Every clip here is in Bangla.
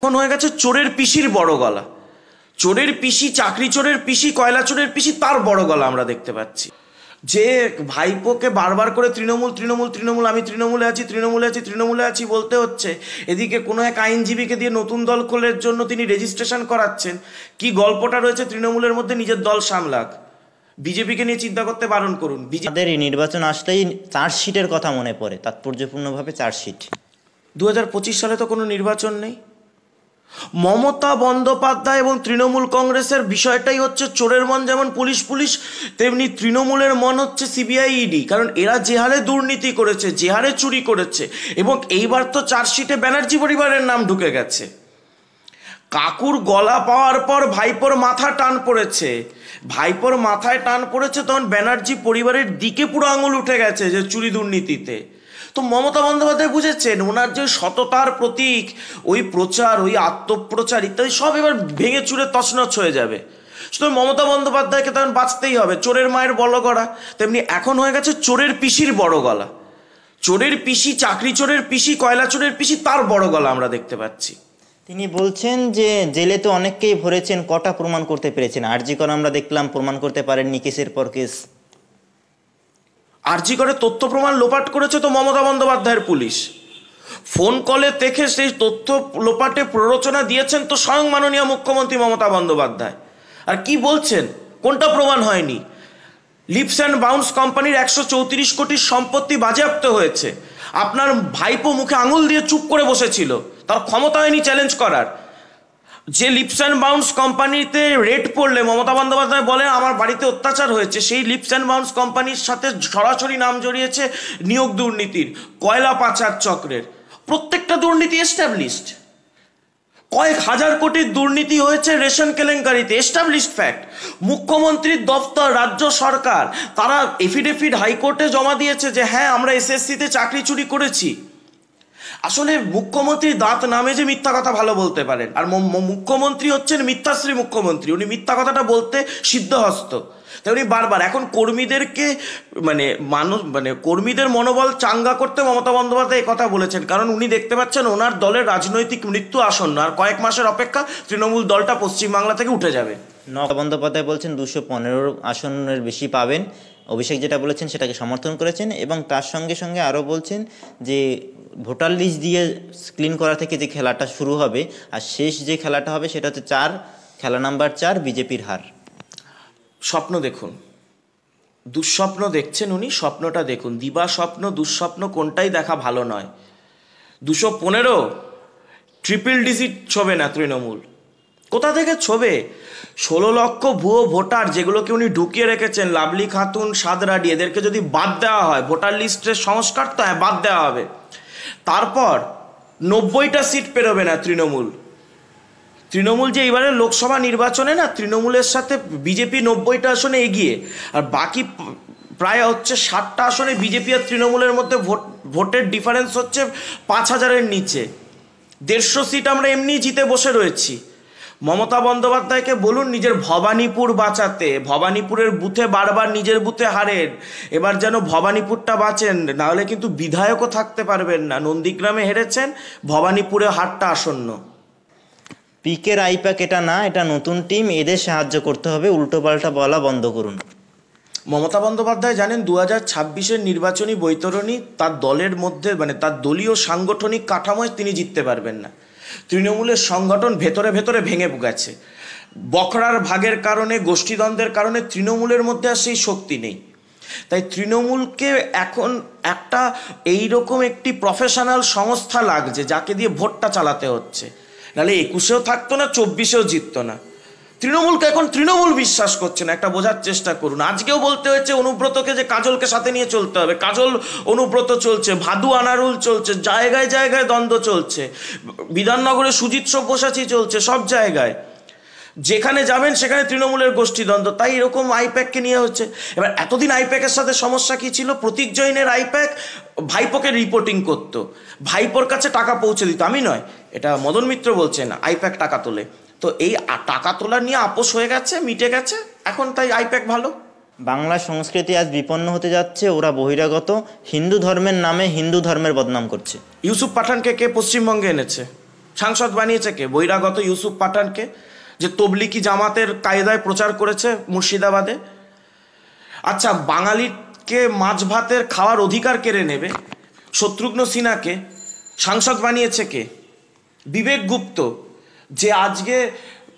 এখন হয়ে গেছে চোরের পিসির বড় গলা। চোরের পিসি, চাকরি চোরের পিসি, কয়লা চোরের পিসি, তার বড় গলা আমরা দেখতে পাচ্ছি। যে ভাইপোকে বারবার করে তৃণমূল তৃণমূল তৃণমূল, আমি তৃণমূলে আছি তৃণমূলে আছি তৃণমূলে আছি বলতে হচ্ছে, এদিকে কোনো এক আইনজীবীকে দিয়ে নতুন দল খোলার জন্য তিনি রেজিস্ট্রেশন করাচ্ছেন। কি গল্পটা রয়েছে তৃণমূলের মধ্যে, নিজের দল সামলাক, বিজেপিকে নিয়ে চিন্তা করতে বারণ করুন। আমাদের এই নির্বাচন আসলেই চার্জশিটের কথা মনে পড়ে, তাৎপর্যপূর্ণভাবে চার্জশিট। 2025 সালে তো কোনো নির্বাচন নেই। মমতা বন্দ্যোপাধ্যায় এবং তৃণমূল কংগ্রেসের বিষয়টাই হচ্ছে চোরের মন যেমন পুলিশ পুলিশ, তেমনি তৃণমূলের মন হচ্ছে সিবিআই ইডি। কারণ এরা যে হারে দুর্নীতি করেছে, যে হারে চুরি করেছে, এবং এইবার তো চার্জশিটে ব্যানার্জি পরিবারের নাম ঢুকে গেছে। কাকুর গলা পাওয়ার পর ভাইপোর মাথা টান পড়েছে, ভাইপোর মাথায় টান পড়েছে, তখন ব্যানার্জি পরিবারের দিকে পুরো আঙুল উঠে গেছে যে চুরি দুর্নীতিতে। তো মমতা বন্দ্যোপাধ্যায় বুঝেছেন ওনার যে সততার প্রতীক, ওই প্রচার, ওই আত্মপ্রচার ইত্যাদি সব এবার ভেঙে চুরে তছনছ হয়ে যাবে। সুতরাং মমতা বন্দ্যোপাধ্যায়কে তখন বাঁচতেই হবে। চোরের মায়ের বড় গলা, তেমনি এখন হয়ে গেছে চোরের পিসির বড় গলা। চোরের পিসি, চাকরি চোরের পিসি, কয়লা চোরের পিসি, তার বড় গলা আমরা দেখতে পাচ্ছি। তিনি বলছেন যে জেলে তো অনেককেই ভরেছেন, কটা প্রমাণ করতে পেরেছেন? আরজি কর আমরা দেখলাম প্রমাণ করতে পারেননি, কেসের পর কেস। আরজি করে তথ্য প্রমাণ লোপাট করেছে তো মমতা বন্দ্যোপাধ্যায়ের পুলিশ। ফোন কলে দেখে সেই তথ্য লোপাটে প্ররোচনা দিয়েছেন তো স্বয়ং মাননীয় মুখ্যমন্ত্রী মমতা বন্দ্যোপাধ্যায়। আর কি বলছেন, কোনটা প্রমাণ হয়নি? লিপস অ্যান্ড বাউন্স কোম্পানির 134 কোটির সম্পত্তি বাজেয়াপ্ত হয়েছে। আপনার ভাইপো মুখে আঙুল দিয়ে চুপ করে বসেছিল, তার ক্ষমতা হয়নি চ্যালেঞ্জ করার। যে লিপস অ্যান্ড বাউন্স কোম্পানিতে রেড পড়লে মমতা বন্দ্যোপাধ্যায় বলেন আমার বাড়িতে অত্যাচার হয়েছে, সেই লিপস অ্যান্ড বাউন্স কোম্পানির সাথে সরাসরি নাম জড়িয়েছে নিয়োগ দুর্নীতির, কয়লা পাচার চক্রের। প্রত্যেকটা দুর্নীতি এস্টাবলিশড। কয়েক হাজার কোটির দুর্নীতি হয়েছে রেশন কেলেঙ্কারিতে, এস্টাবলিশড ফ্যাক্ট। মুখ্যমন্ত্রীর দপ্তর, রাজ্য সরকার, তারা এফিডেভিট হাইকোর্টে জমা দিয়েছে যে হ্যাঁ আমরা এসএসসিতে চাকরি চুরি করেছি। আসলে মুখ্যমন্ত্রী দাঁত নামে যে মিথ্যা কথা ভালো বলতে পারেন, আর মুখ্যমন্ত্রী হচ্ছেন মিথ্যাশ্রী মুখ্যমন্ত্রী, উনি মিথ্যা কথাটা বলতে সিদ্ধহস্ত। তাই উনি বারবার এখন কর্মীদেরকে কর্মীদের মনোবল চাঙ্গা করতে মমতা বন্দ্যোপাধ্যায় কথা বলেছেন। কারণ উনি দেখতে পাচ্ছেন ওনার দলের রাজনৈতিক মৃত্যু আসন্ন, আর কয়েক মাসের অপেক্ষা তৃণমূল দলটা পশ্চিমবাংলা থেকে উঠে যাবে। মমতা বন্দ্যোপাধ্যায় বলছেন 215 আসনের বেশি পাবেন। অভিষেক যেটা বলেছেন সেটাকে সমর্থন করেছেন, এবং তার সঙ্গে সঙ্গে আরও বলছেন যে ভোটার লিস্ট দিয়ে ক্লিন করা থেকে যে খেলাটা শুরু হবে, আর শেষ যে খেলাটা হবে সেটা হচ্ছে খেলা নাম্বার 4, বিজেপির হার। স্বপ্ন দেখুন, দুঃস্বপ্ন দেখছেন উনি, স্বপ্নটা দেখুন। দিবা স্বপ্ন দুঃস্বপ্ন কোনটাই দেখা ভালো নয়। 215 ট্রিপল ডিজিট ছবে না তৃণমূল, কোথা থেকে ছবে? 16 লক্ষ ভুয়ো ভোটার যেগুলোকে উনি ঢুকিয়ে রেখেছেন, লাভলি খাতুন, সাদরাডি, এদেরকে যদি বাদ দেওয়া হয়, ভোটার লিস্টের সংস্কার তো হ্যাঁ বাদ দেওয়া হবে, তারপর 90টা সিট পেরোবে না তৃণমূল। তৃণমূল যে এবারে লোকসভা নির্বাচনে না, তৃণমূলের সাথে বিজেপি 90টা আসনে এগিয়ে, আর বাকি প্রায় হচ্ছে 60টা আসনে বিজেপি আর তৃণমূলের মধ্যে ভোটের ডিফারেন্স হচ্ছে 5000-এর নিচে। 150 সিট আমরা এমনি জিতে বসে রয়েছি। মমতা বন্দ্যোপাধ্যায়কে বলুন নিজের ভবানীপুর বাঁচাতে, ভবানীপুরের বুথে বারবার নিজের বুথে হারেন, এবার যেন ভবানীপুরটা বাঁচেন, নাহলে কিন্তু বিধায়কও থাকতে পারবেন না। নন্দীগ্রামে হেরেছেন, ভবানীপুরে হারটা আসন্ন। পিকের আইপ্যাক এটা না, এটা নতুন টিম, এদের সাহায্য করতে হবে, উল্টোপাল্টা বলা বন্ধ করুন। মমতা বন্দ্যোপাধ্যায় জানেন 2026-এর নির্বাচনী বৈতরণী তার দলের মধ্যে, তার দলীয় সাংগঠনিক কাঠামোয় তিনি জিততে পারবেন না। তৃণমূলের সংগঠন ভেতরে ভেতরে ভেঙে গেছে। বখরার ভাগের কারণে, গোষ্ঠীদ্বন্দ্বের কারণে তৃণমূলের মধ্যে আর সেই শক্তি নেই। তাই তৃণমূলকে এখন একটা এইরকম একটি প্রফেশনাল সংস্থা লাগছে যাকে দিয়ে ভোটটা চালাতে হচ্ছে, নাহলে 21-এও থাকতো না, 24-এও জিততো না। তৃণমূলকে এখন তৃণমূল বিশ্বাস করছে না, একটা বোঝার চেষ্টা করুন। আজকেও বলতে হয়েছে অনুব্রতকে যে কাজলকে সাথে নিয়ে চলতে হবে, কাজল অনুব্রত চলছে, ভাদু আনারুল চলছে, জায়গায় জায়গায় দ্বন্দ্ব চলছে, বিধাননগরে সুজিত সব্যসাচী চলছে, সব জায়গায় যেখানে যাবেন সেখানে তৃণমূলের গোষ্ঠীদ্বন্দ্ব। তাই এরকম আইপ্যাককে নিয়ে হচ্ছে। এবার এতদিন আইপ্যাকের সাথে সমস্যা কী ছিল? প্রতীক জৈনের আইপ্যাক ভাইপোকে রিপোর্টিং করতো, ভাইপোর কাছে টাকা পৌঁছে দিত। আমি নয়, এটা মদন মিত্র বলছেন, আইপ্যাক টাকা তোলে। তো এই টাকা তোলা নিয়ে আপোষ হয়ে গেছে, মিটে গেছে এখন, তাই আইপ্যাক ভালো। বাংলা সংস্কৃতি আজ বিপন্ন হতে যাচ্ছে, ওরা বহিরাগত, হিন্দু ধর্মের নামে হিন্দু ধর্মের বদনাম করছে। ইউসুফ পাঠানকে কে পশ্চিমবঙ্গে এনেছে? সাংসদ বানিয়েছে কে? বহিরাগত ইউসুফ পাঠানকে, যে তবলিকি জামাতের কায়দায় প্রচার করেছে মুর্শিদাবাদে। আচ্ছা, বাঙালিকে মাছ ভাতের খাওয়ার অধিকার কেড়ে নেবে শত্রুঘ্ন সিনহাকে সাংসদ বানিয়েছে কে? বিবেক গুপ্ত, যে আজকে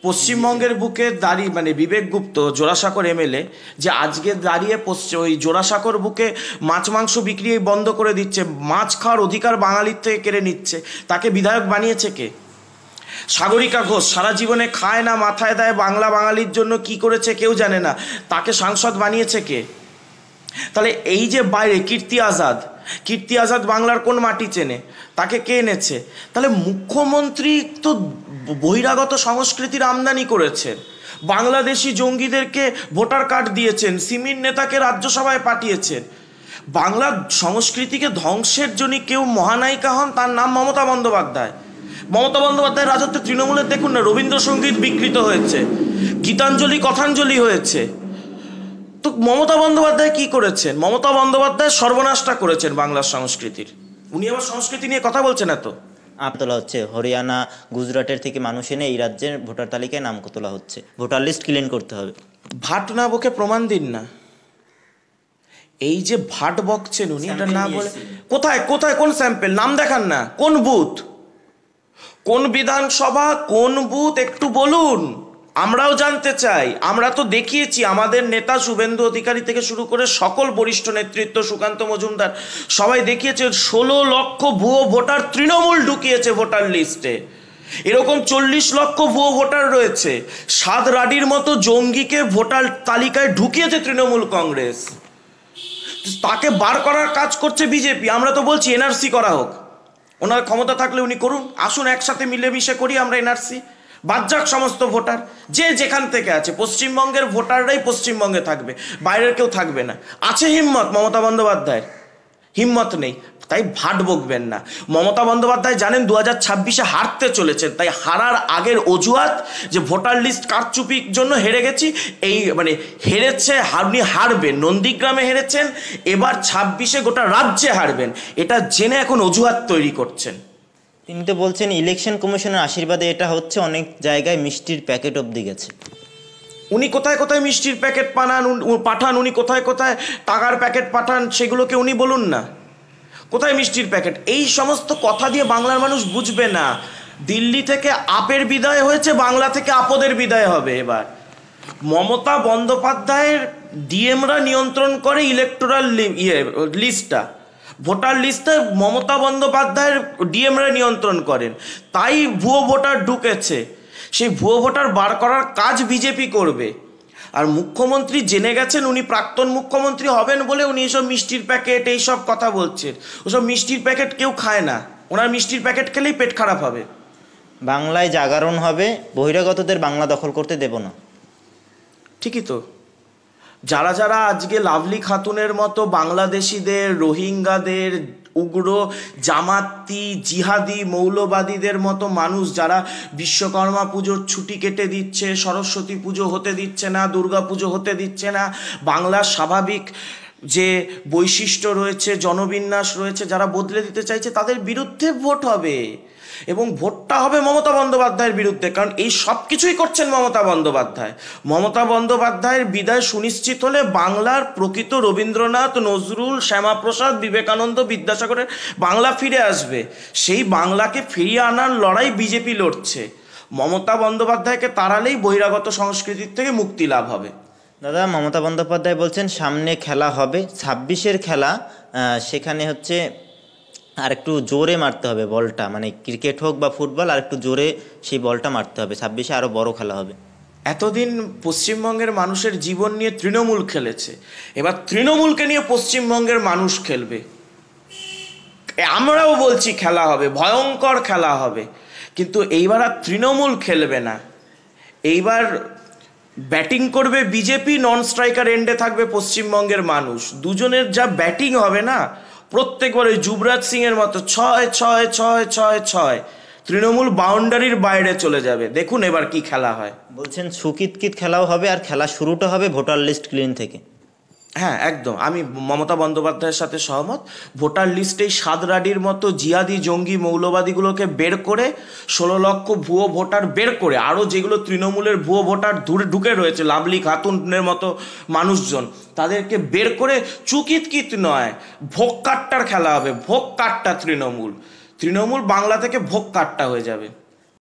পশ্চিমবঙ্গের বুকে দাঁড়িয়ে, মানে বিবেক গুপ্ত জোড়াসাঁকোর এমএলএ, যে আজকে দাঁড়িয়ে ওই জোড়াসাঁকোর বুকে মাছ মাংস বিক্রি বন্ধ করে দিচ্ছে, মাছ খাওয়ার অধিকার বাঙালির থেকে কেড়ে নিচ্ছে, তাকে বিধায়ক বানিয়েছে কে? সাগরিকা ঘোষ সারা জীবনে খায় না মাথায় দেয়, বাংলা বাঙালির জন্য কি করেছে কেউ জানে না, তাকে সাংসদ বানিয়েছে কে? তাহলে এই যে বাইরে কীর্তি আজাদ বাংলার কোন মাটি চেনে, তাকে কে এনেছে? তাহলে মুখ্যমন্ত্রী তো বহিরাগত সংস্কৃতির আমদানি করেছেন, বাংলাদেশি জঙ্গিদেরকে ভোটার কার্ড দিয়েছেন, সিমির নেতাকে রাজ্যসভায় পাঠিয়েছেন। বাংলা সংস্কৃতিকে ধ্বংসের জন্য কেউ মহানায়িকা হন, তার নাম মমতা বন্দ্যোপাধ্যায়। মমতা বন্দ্যোপাধ্যায়ের রাজত্বে তৃণমূলের দেখুন না, রবীন্দ্রসঙ্গীত বিকৃত হয়েছে, গীতাঞ্জলি কথাঞ্জলি হয়েছে। তো মমতা বন্দ্যোপাধ্যায় কি করেছেন? মমতা বন্দ্যোপাধ্যায় সর্বনাশটা করেছেন বাংলার সংস্কৃতির। উনি আবার সংস্কৃতি নিয়ে কথা বলছেন এত। তোলা হচ্ছে হরিয়ানা, গুজরাটের থেকে মানুষ এনে এই রাজ্যের ভোটার তালিকায় নাম তোলা হচ্ছে, ভোটার লিস্ট ক্লিন করতে হবে। ভাট না বকে প্রমাণ দিন না। এই যে ভাট বকছেন উনি, এটা না বলে কোথায় কোথায় কোন স্যাম্পেল নাম দেখান না, কোন বুথ, কোন বিধানসভা, কোন বুথ একটু বলুন, আমরাও জানতে চাই। আমরা তো দেখিয়েছি, আমাদের নেতা শুভেন্দু অধিকারী থেকে শুরু করে সকল বরিষ্ঠ নেতৃত্ব, সুকান্ত মজুমদার, সবাই দেখিয়েছে 16 লক্ষ ভুয়ো ভোটার তৃণমূল ঢুকিয়েছে ভোটার লিস্টে। এরকম 40 লক্ষ ভুয়ো ভোটার রয়েছে। সাদ রাডির মতো জঙ্গিকে ভোটার তালিকায় ঢুকিয়েছে তৃণমূল কংগ্রেস, তাকে বার করার কাজ করছে বিজেপি। আমরা তো বলছি এনআরসি করা হোক, ওনার ক্ষমতা থাকলে উনি করুন, আসুন একসাথে মিলেমিশে করি আমরা এনআরসি, বাদ যাক সমস্ত ভোটার, যে যেখান থেকে আছে, পশ্চিমবঙ্গের ভোটাররাই পশ্চিমবঙ্গে থাকবে, বাইরের কেউ থাকবে না। আছে হিম্মত মমতা বন্দ্যোপাধ্যায়ের? হিম্মত নেই, তাই ভাট বকবেন না। মমতা বন্দ্যোপাধ্যায় জানেন 2026-এ হারতে চলেছেন, তাই হারার আগের অজুহাত যে ভোটার লিস্ট কারচুপির জন্য হেরে গেছি, এই মানে হেরেছে, আপনি হারবেন, নন্দীগ্রামে হেরেছেন, এবার 26-এ গোটা রাজ্যে হারবেন, এটা জেনে এখন অজুহাত তৈরি করছেন। তিনি তো বলছেন ইলেকশন কমিশনের আশীর্বাদে এটা হচ্ছে, অনেক জায়গায় মিষ্টির প্যাকেট অবধি গেছে। উনি কোথায় কোথায় মিষ্টির প্যাকেট পাঠান, উনি কোথায় কোথায় টাকার প্যাকেট পাঠান, সেগুলোকে উনি বলুন না। কোথায় মিষ্টির প্যাকেট? এই সমস্ত কথা দিয়ে বাংলার মানুষ বুঝবে না। দিল্লি থেকে আপের বিদায় হয়েছে, বাংলা থেকে আপদের বিদায় হবে। এবার মমতা বন্দ্যোপাধ্যায়ের ডিএমরা নিয়ন্ত্রণ করে ইলেকটোরাল লিস্টটা, ভোটার লিস্টে মমতা বন্দ্যোপাধ্যায়ের ডিএমরা নিয়ন্ত্রণ করেন, তাই ভুয়ো ভোটার ঢুকেছে। সেই ভুয়ো ভোটার বার করার কাজ বিজেপি করবে। আর মুখ্যমন্ত্রী জেনে গেছেন উনি প্রাক্তন মুখ্যমন্ত্রী হবেন বলে উনি এসব মিষ্টির প্যাকেট এইসব কথা বলছেন। ওসব মিষ্টির প্যাকেট কেউ খায় না, ওনার মিষ্টির প্যাকেট খেলেই পেট খারাপ হবে। বাংলায় জাগরণ হবে, বহিরাগতদের বাংলা দখল করতে দেব না। ঠিকই তো। যারা যারা আজকে লাভলি খাতুনের মতো বাংলাদেশিদের, রোহিঙ্গাদের, উগ্র জামাতি জিহাদি মৌলবাদীদের মতো মানুষ যারা বিশ্বকর্মা পুজোর ছুটি কেটে দিচ্ছে, সরস্বতী পুজো হতে দিচ্ছে না, দুর্গা পুজো হতে দিচ্ছে না, বাংলার স্বাভাবিক যে বৈশিষ্ট্য রয়েছে, জনবিন্যাস রয়েছে, যারা বদলে দিতে চাইছে, তাদের বিরুদ্ধে ভোট হবে। এবং ভোটটা হবে মমতা বন্দ্যোপাধ্যায়ের বিরুদ্ধে, কারণ এই সব কিছুই করছেন মমতা বন্দ্যোপাধ্যায়। মমতা বন্দ্যোপাধ্যায়ের বিদায় সুনিশ্চিত হলে বাংলার প্রকৃত রবীন্দ্রনাথ, নজরুল, শ্যামাপ্রসাদ, বিবেকানন্দ, বিদ্যাসাগরের বাংলা ফিরে আসবে। সেই বাংলাকে ফিরিয়ে আনার লড়াই বিজেপি লড়ছে। মমতা বন্দ্যোপাধ্যায়কে তাড়ালেই বহিরাগত সংস্কৃতির থেকে মুক্তি লাভ হবে। দাদা, মমতা বন্দ্যোপাধ্যায় বলছেন সামনে খেলা হবে, 26-এর খেলা, সেখানে হচ্ছে আর একটু জোরে মারতে হবে বলটা, মানে ক্রিকেট হোক বা ফুটবল, আর একটু জোরে সেই বলটা মারতে হবে, 26-এ আরও বড় খেলা হবে। এতদিন পশ্চিমবঙ্গের মানুষের জীবন নিয়ে তৃণমূল খেলেছে, এবার তৃণমূলকে নিয়ে পশ্চিমবঙ্গের মানুষ খেলবে। আমরাও বলছি খেলা হবে, ভয়ঙ্কর খেলা হবে, কিন্তু এইবার আর তৃণমূল খেলবে না। এইবার ব্যাটিং করবে বিজেপি, নন স্ট্রাইকার এন্ডে থাকবে পশ্চিমবঙ্গের মানুষ। দুজনের যা ব্যাটিং হবে না, প্রত্যেকবার ওই যুবরাজ সিং এর মতো 6-6-6-6-6, তৃণমূল বাউন্ডারির বাইরে চলে যাবে। দেখুন এবার কি খেলা হয়। বলছেন সুকিতকিত খেলাও হবে, আর খেলা শুরুটা হবে ভোটার লিস্ট ক্লিন থেকে। হ্যাঁ, একদম আমি মমতা বন্দ্যোপাধ্যায়ের সাথে সহমত। ভোটার লিস্টেই সাদরাডির মতো জিহাদি জঙ্গি মৌলবাদীগুলোকে বের করে 16 লক্ষ ভুয়ো ভোটার বের করে, আরও যেগুলো তৃণমূলের ভুয়ো ভোটার ঢুকে রয়েছে, লাভলি খাতুনের মতো মানুষজন, তাদেরকে বের করে চুকিতকিত নয়, ভোগ কাট্টার খেলা হবে, ভোগ কাট্টা তৃণমূল। তৃণমূল বাংলা থেকে ভোগ কাট্টা হয়ে যাবে।